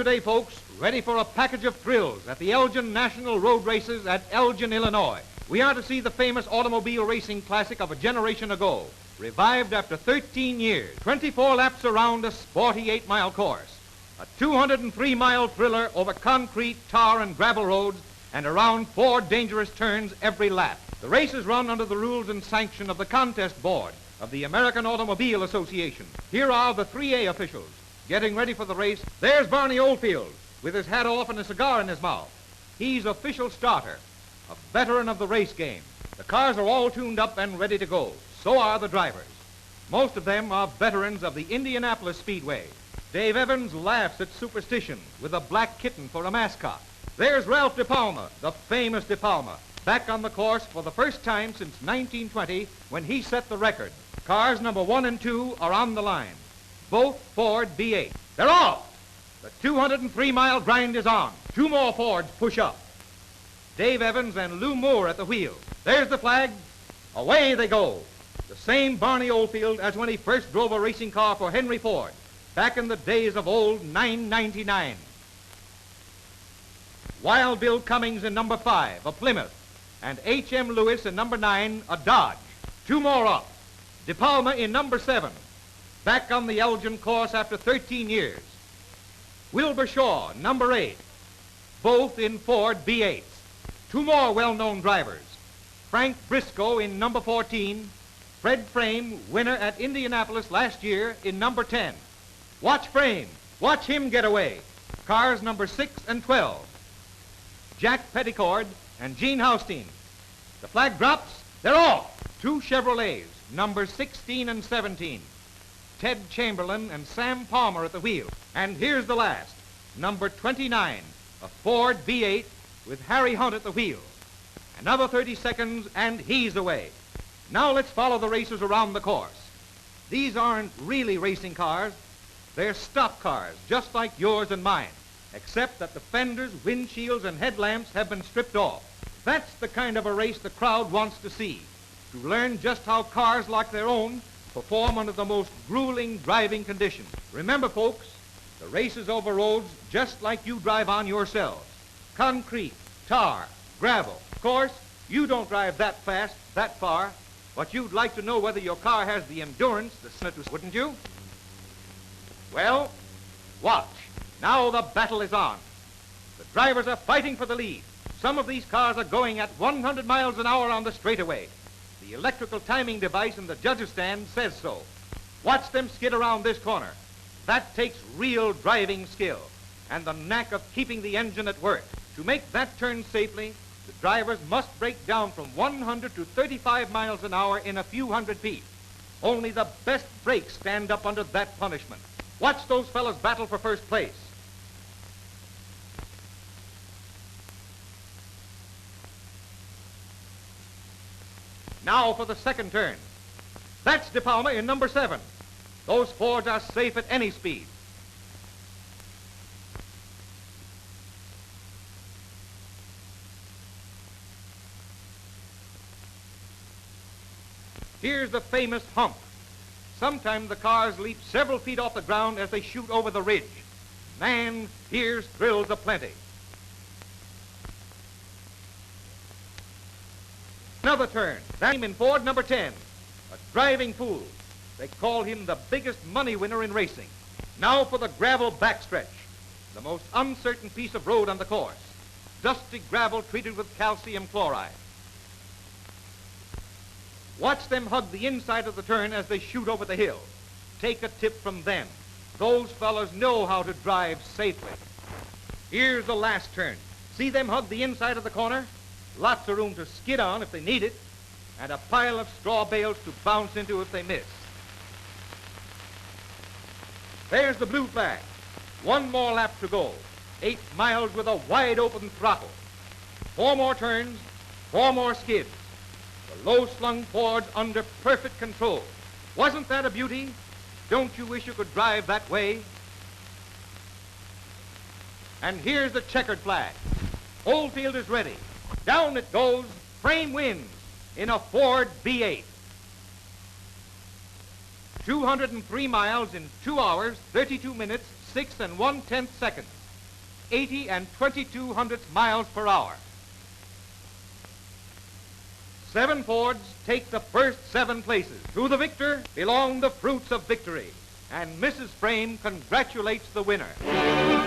today, folks, ready for a package of thrills at the Elgin National Road Races at Elgin, Illinois. We are to see the famous automobile racing classic of a generation ago, revived after 13 years, 24 laps around a sporty 8-mile course, a 203-mile thriller over concrete, tar, and gravel roads, and around 4 dangerous turns every lap. The race is run under the rules and sanction of the contest board of the American Automobile Association. Here are the 3A officials getting ready for the race. There's Barney Oldfield with his hat off and a cigar in his mouth. He's official starter, a veteran of the race game. The cars are all tuned up and ready to go. So are the drivers. Most of them are veterans of the Indianapolis Speedway. Dave Evans laughs at superstition with a black kitten for a mascot. There's Ralph De Palma, the famous De Palma, back on the course for the first time since 1920 when he set the record. Cars number 1 and 2 are on the line, both Ford B8. They're off! The 203-mile grind is on. 2 more Fords push up. Dave Evans and Lou Moore at the wheel. There's the flag. Away they go. The same Barney Oldfield as when he first drove a racing car for Henry Ford back in the days of old 999. Wild Bill Cummings in number 5, a Plymouth, and H.M. Lewis in number 9, a Dodge. 2 more up. De Palma in number 7, back on the Elgin course after 13 years. Wilbur Shaw, number 8, both in Ford B8s. 2 more well-known drivers. Frank Briscoe in number 14, Fred Frame, winner at Indianapolis last year, in number 10. Watch Frame. Watch him get away. Cars number 6 and 12. Jack Petticord and Gene Haustein. The flag drops. They're off. 2 Chevrolets, numbers 16 and 17. Ted Chamberlain and Sam Palmer at the wheel. And here's the last, number 29, a Ford V8 with Harry Hunt at the wheel. Another 30 seconds and he's away. Now let's follow the racers around the course. These aren't really racing cars. They're stock cars, just like yours and mine, except that the fenders, windshields, and headlamps have been stripped off. That's the kind of a race the crowd wants to see, to learn just how cars like their own perform under the most grueling driving conditions. Remember, folks, the race is over roads just like you drive on yourselves. Concrete, tar, gravel. Of course, you don't drive that fast, that far, but you'd like to know whether your car has the endurance, the senators, wouldn't you? Well, watch. Now the battle is on. The drivers are fighting for the lead. Some of these cars are going at 100 miles an hour on the straightaway. The electrical timing device in the judge's stand says so. Watch them skid around this corner. That takes real driving skill and the knack of keeping the engine at work. To make that turn safely, the drivers must break down from 100 to 35 miles an hour in a few hundred feet. Only the best brakes stand up under that punishment. Watch those fellas battle for first place. Now for the second turn. That's De Palma in number 7. Those Fords are safe at any speed. Here's the famous hump. Sometimes the cars leap several feet off the ground as they shoot over the ridge. Man, here's thrills aplenty. Another turn. That's him in Ford number 10, a driving fool. They call him the biggest money winner in racing. Now for the gravel backstretch, the most uncertain piece of road on the course. Dusty gravel treated with calcium chloride. Watch them hug the inside of the turn as they shoot over the hill. Take a tip from them. Those fellas know how to drive safely. Here's the last turn. See them hug the inside of the corner? Lots of room to skid on if they need it, and a pile of straw bales to bounce into if they miss. There's the blue flag. 1 more lap to go. 8 miles with a wide open throttle. 4 more turns, 4 more skids. The low-slung Fords under perfect control. Wasn't that a beauty? Don't you wish you could drive that way? And here's the checkered flag. Oldfield is ready. Down it goes. Frame wins in a Ford B8. 203 miles in 2 hours, 32 minutes, 6 1/10 seconds. 80 and 22/100 miles per hour. 7 Fords take the first 7 places. To the victor belong the fruits of victory, and Mrs. Frame congratulates the winner.